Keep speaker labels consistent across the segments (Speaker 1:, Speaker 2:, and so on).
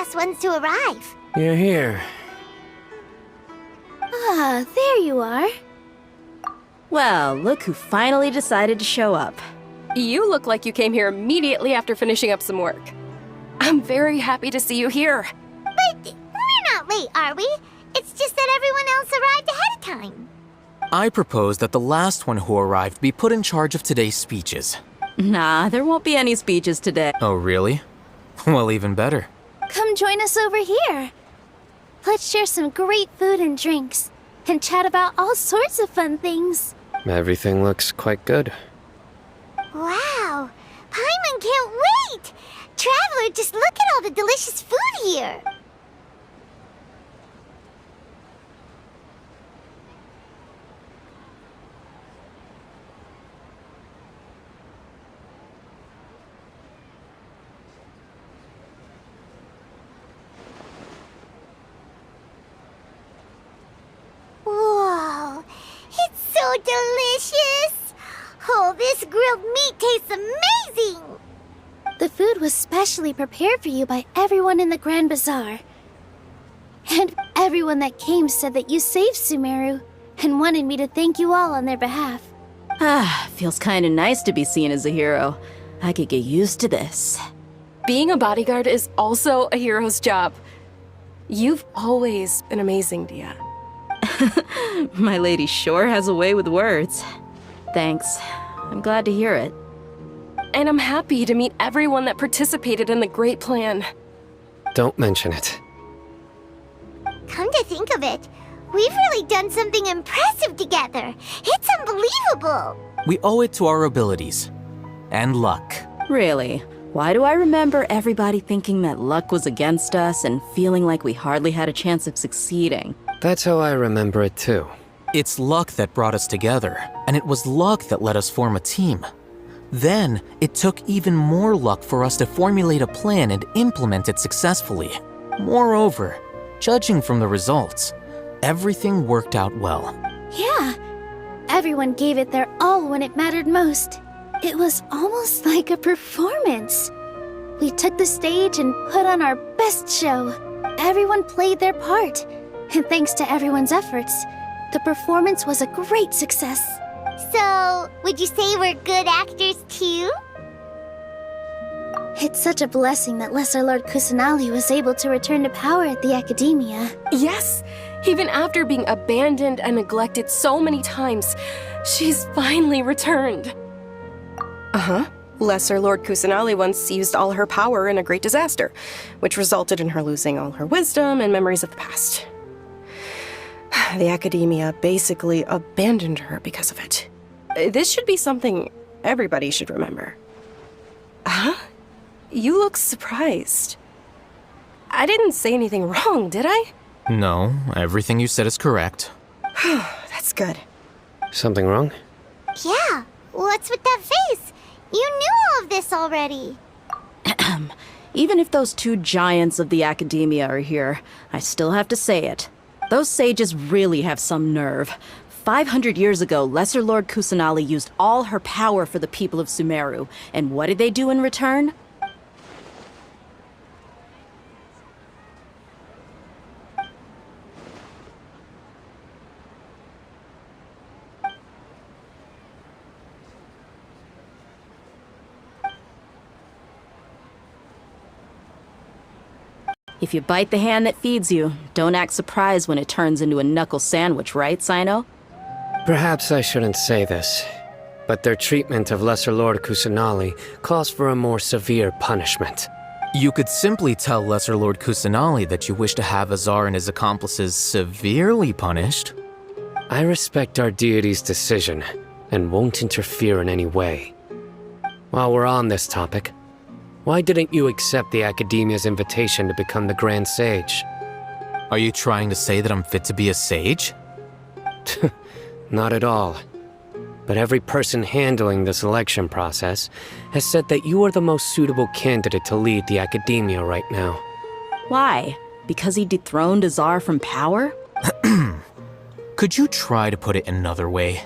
Speaker 1: last ones to arrive.
Speaker 2: You're here.
Speaker 3: Ah, there you are.
Speaker 4: Well, look who finally decided to show up.
Speaker 5: You look like you came here immediately after finishing up some work. I'm very happy to see you here.
Speaker 1: But we're not late, are we? It's just that everyone else arrived ahead of time.
Speaker 6: I propose that the last one who arrived be put in charge of today's speeches.
Speaker 4: Nah, there won't be any speeches today.
Speaker 6: Oh, really? Well, even better.
Speaker 3: Come join us over here. Let's share some great food and drinks, and chat about all sorts of fun things.
Speaker 2: Everything looks quite good.
Speaker 1: Wow! Paimon can't wait! Traveler, just look at all the delicious food here! Whoa! It's so delicious! Oh, this grilled meat tastes amazing!
Speaker 3: The food was specially prepared for you by everyone in the Grand Bazaar. And everyone that came said that you saved Sumeru, and wanted me to thank you all on their behalf.
Speaker 4: Ah, feels kinda nice to be seen as a hero. I could get used to this.
Speaker 5: Being a bodyguard is also a hero's job. You've always been amazing, Dia.
Speaker 4: My lady sure has a way with words. Thanks. I'm glad to hear it.
Speaker 5: And I'm happy to meet everyone that participated in the great plan.
Speaker 2: Don't mention it.
Speaker 1: Come to think of it, we've really done something impressive together. It's unbelievable!
Speaker 6: We owe it to our abilities. And luck.
Speaker 4: Really? Why do I remember everybody thinking that luck was against us and feeling like we hardly had a chance of succeeding?
Speaker 2: That's how I remember it too.
Speaker 6: It's luck that brought us together, and it was luck that let us form a team. Then, it took even more luck for us to formulate a plan and implement it successfully. Moreover, judging from the results, everything worked out well.
Speaker 3: Yeah, everyone gave it their all when it mattered most. It was almost like a performance. We took the stage and put on our best show. Everyone played their part, and thanks to everyone's efforts, the performance was a great success.
Speaker 1: So, would you say we're good actors too?
Speaker 3: It's such a blessing that Lesser Lord Kusanali was able to return to power at the Academia.
Speaker 5: Yes, even after being abandoned and neglected so many times, she's finally returned. Uh-huh. Lesser Lord Kusanali once used all her power in a great disaster, which resulted in her losing all her wisdom and memories of the past. The Academia basically abandoned her because of it. This should be something everybody should remember. Huh? You look surprised. I didn't say anything wrong, did I?
Speaker 6: No, everything you said is correct.
Speaker 5: That's good.
Speaker 2: Something wrong?
Speaker 1: Yeah, what's with that face? You knew all of this already.
Speaker 4: Even if those two giants of the Academia are here, I still have to say it. Those sages really have some nerve. 500 years ago, Lesser Lord Kusanali used all her power for the people of Sumeru. And what did they do in return? If you bite the hand that feeds you, don't act surprised when it turns into a knuckle sandwich, right, Sino?
Speaker 2: Perhaps I shouldn't say this, but their treatment of Lesser Lord Kusanali calls for a more severe punishment.
Speaker 6: You could simply tell Lesser Lord Kusanali that you wish to have Azar and his accomplices severely punished.
Speaker 2: I respect our deity's decision, and won't interfere in any way. While we're on this topic, why didn't you accept the Academia's invitation to become the Grand Sage?
Speaker 6: Are you trying to say that I'm fit to be a sage?
Speaker 2: Not at all. But every person handling the selection process has said that you are the most suitable candidate to lead the Academia right now.
Speaker 4: Why? Because he dethroned Azar from power?
Speaker 6: Could you try to put it another way?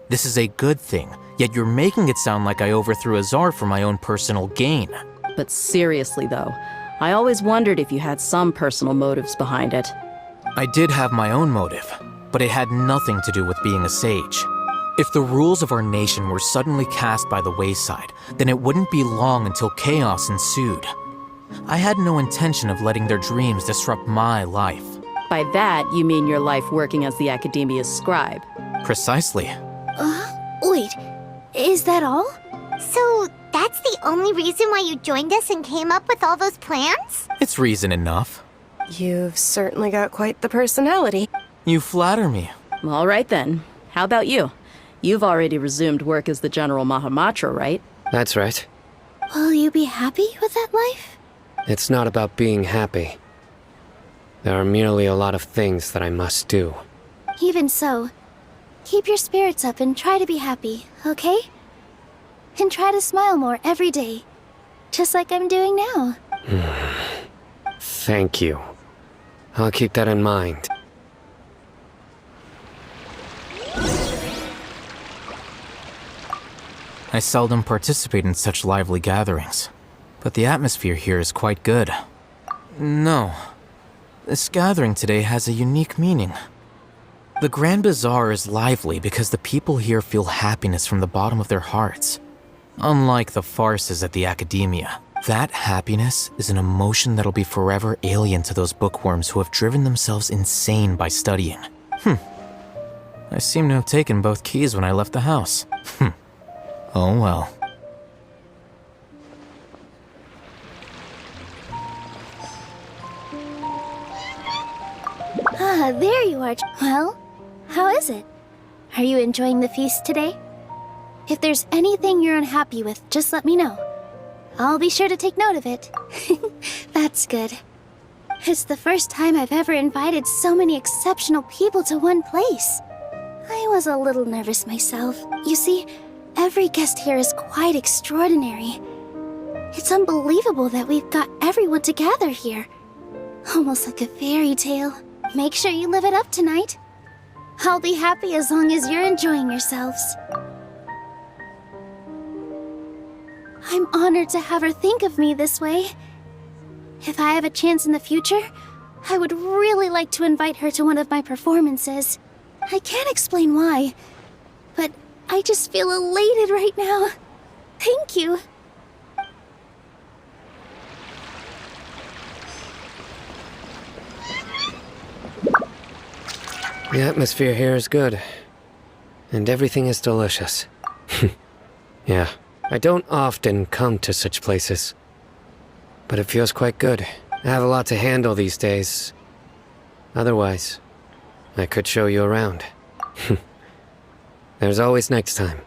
Speaker 6: This is a good thing, yet you're making it sound like I overthrew Azar for my own personal gain.
Speaker 4: But seriously though, I always wondered if you had some personal motives behind it.
Speaker 6: I did have my own motive, but it had nothing to do with being a sage. If the rules of our nation were suddenly cast by the wayside, then it wouldn't be long until chaos ensued. I had no intention of letting their dreams disrupt my life.
Speaker 4: By that, you mean your life working as the Academia's scribe.
Speaker 6: Precisely.
Speaker 3: Wait, is that all?
Speaker 1: So, that's the only reason why you joined us and came up with all those plans?
Speaker 6: It's reason enough.
Speaker 5: You've certainly got quite the personality.
Speaker 6: You flatter me.
Speaker 4: All right then. How about you? You've already resumed work as the General Mahamatra, right?
Speaker 2: That's right.
Speaker 3: Will you be happy with that life?
Speaker 2: It's not about being happy. There are merely a lot of things that I must do.
Speaker 3: Even so, keep your spirits up and try to be happy, okay? And try to smile more every day, just like I'm doing now.
Speaker 2: Thank you. I'll keep that in mind.
Speaker 6: I seldom participate in such lively gatherings, but the atmosphere here is quite good. No, this gathering today has a unique meaning. The Grand Bazaar is lively because the people here feel happiness from the bottom of their hearts. Unlike the farces at the Academia, that happiness is an emotion that'll be forever alien to those bookworms who have driven themselves insane by studying. I seem to have taken both keys when I left the house. Oh well.
Speaker 3: Ah, there you are. Well, how is it? Are you enjoying the feast today? If there's anything you're unhappy with, just let me know. I'll be sure to take note of it. That's good. It's the first time I've ever invited so many exceptional people to one place. I was a little nervous myself. You see, every guest here is quite extraordinary. It's unbelievable that we've got everyone together here. Almost like a fairy tale. Make sure you live it up tonight. I'll be happy as long as you're enjoying yourselves. I'm honored to have her think of me this way. If I have a chance in the future, I would really like to invite her to one of my performances. I can't explain why, but I just feel elated right now. Thank you.
Speaker 2: The atmosphere here is good. And everything is delicious. Yeah, I don't often come to such places. But it feels quite good. I have a lot to handle these days. Otherwise, I could show you around. There's always next time.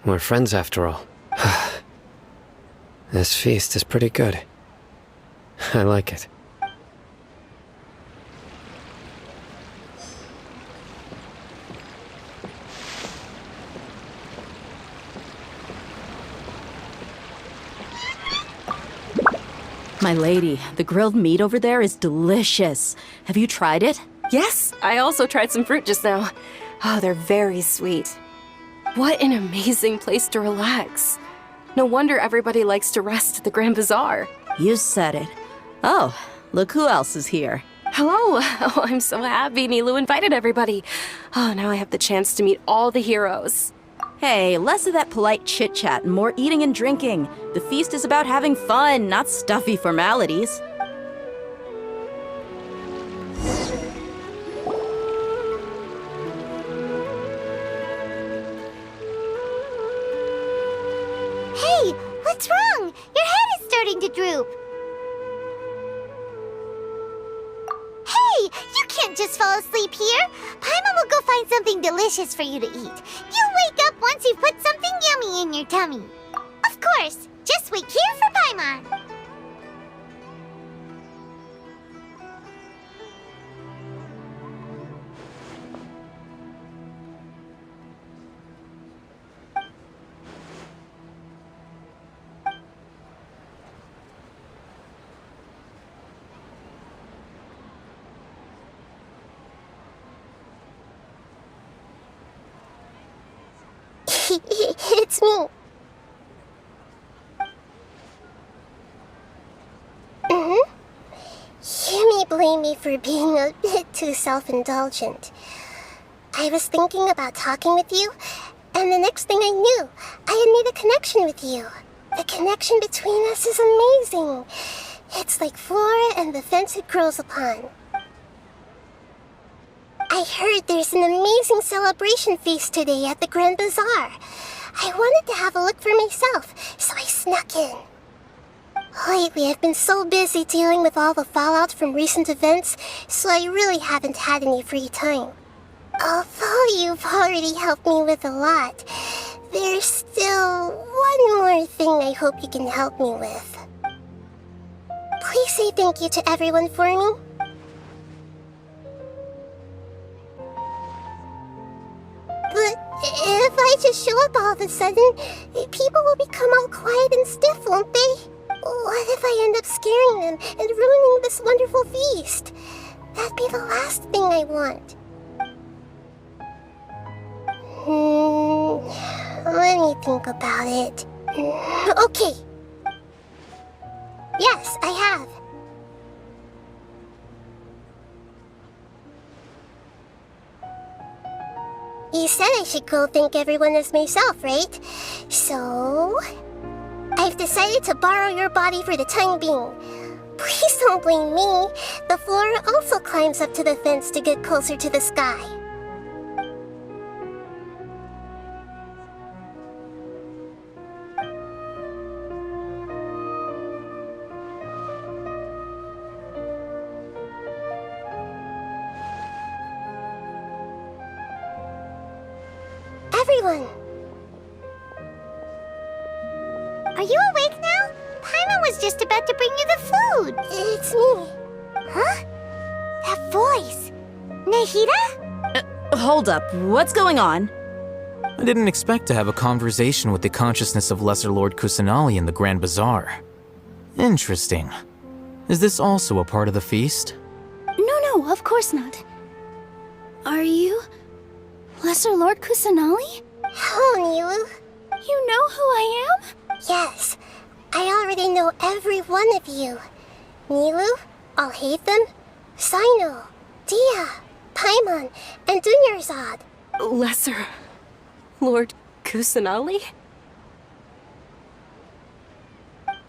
Speaker 2: We're friends after all. This feast is pretty good. I like it.
Speaker 4: My lady, the grilled meat over there is delicious. Have you tried it?
Speaker 5: Yes, I also tried some fruit just now. Oh, they're very sweet. What an amazing place to relax. No wonder everybody likes to rest at the Grand Bazaar.
Speaker 4: You said it. Oh, look who else is here.
Speaker 5: Hello. Oh, I'm so happy Nilu invited everybody. Oh, now I have the chance to meet all the heroes.
Speaker 4: Hey, less of that polite chit-chat and more eating and drinking. The feast is about having fun, not stuffy formalities.
Speaker 1: Hey, what's wrong? Your head is starting to droop. Hey, you can't just fall asleep here. Paimon will go find something delicious for you to eat. You'll wake up once you've put something yummy in your tummy. Of course, just wait here for Paimon. It's me.
Speaker 7: blame me for being a bit too self-indulgent. I was thinking about talking with you, and the next thing I knew, I had made a connection with you. The connection between us is amazing. It's like flora and the fence it grows upon. I heard there's an amazing celebration feast today at the Grand Bazaar. I wanted to have a look for myself, so I snuck in. Lately, I've been so busy dealing with all the fallout from recent events, so I really haven't had any free time. Although you've already helped me with a lot, there's still one more thing I hope you can help me with. Please say thank you to everyone for me. But if I just show up all of a sudden, people will become all quiet and stiff, won't they? What if I end up scaring them and ruining this wonderful feast? That'd be the last thing I want. Let me think about it. Okay. Yes, I have. You said I should go thank everyone as myself, right? So, I've decided to borrow your body for the time being. Please don't blame me. The flora also climbs up to the fence to get closer to the sky. Everyone!
Speaker 1: Are you awake now? Paimon was just about to bring you the food.
Speaker 7: It's me.
Speaker 1: Huh? That voice. Nahida?
Speaker 4: Hold up, what's going on?
Speaker 6: I didn't expect to have a conversation with the consciousness of Lesser Lord Kusanali in the Grand Bazaar. Interesting. Is this also a part of the feast?
Speaker 3: No, of course not. Are you Lesser Lord Kusanali?
Speaker 7: Hello, Nilu.
Speaker 3: You know who I am?
Speaker 7: Yes, I already know every one of you. Nilu, Alhaitham, Sino, Dia, Paimon, and Dunyarzad.
Speaker 5: Lesser Lord Kusanali?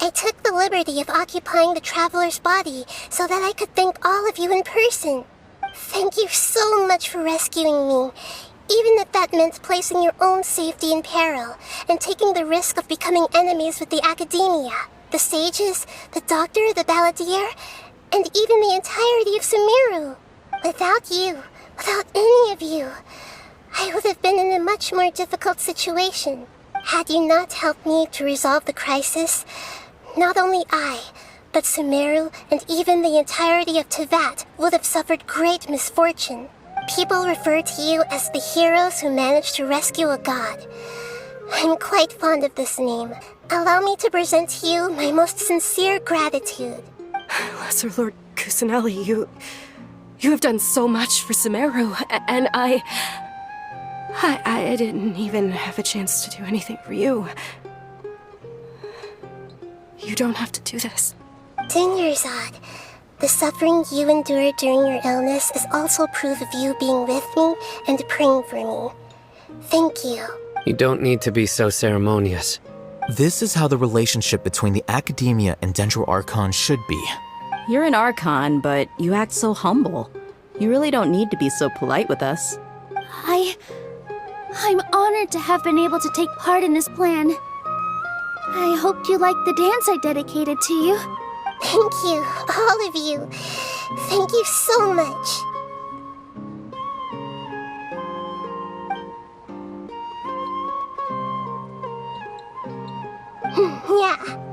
Speaker 7: I took the liberty of occupying the traveler's body so that I could thank all of you in person. Thank you so much for rescuing me, even if that meant placing your own safety in peril and taking the risk of becoming enemies with the Academia, the sages, the doctor, the balladeer, and even the entirety of Sumeru. Without you, without any of you, I would have been in a much more difficult situation. Had you not helped me to resolve the crisis, not only I, but Sumeru and even the entirety of Teyvat would have suffered great misfortune. People refer to you as the heroes who managed to rescue a god. I'm quite fond of this name. Allow me to present to you my most sincere gratitude.
Speaker 5: Lesser Lord Kusanali, you have done so much for Sumeru, and I didn't even have a chance to do anything for you. You don't have to do this.
Speaker 7: Dunyarzad, the suffering you endured during your illness is also proof of you being with me and praying for me. Thank you.
Speaker 2: You don't need to be so ceremonious.
Speaker 6: This is how the relationship between the Academia and Dendro Archon should be.
Speaker 4: You're an Archon, but you act so humble. You really don't need to be so polite with us.
Speaker 3: I'm honored to have been able to take part in this plan. I hoped you liked the dance I dedicated to you.
Speaker 7: Thank you, all of you. Thank you so much. Yeah.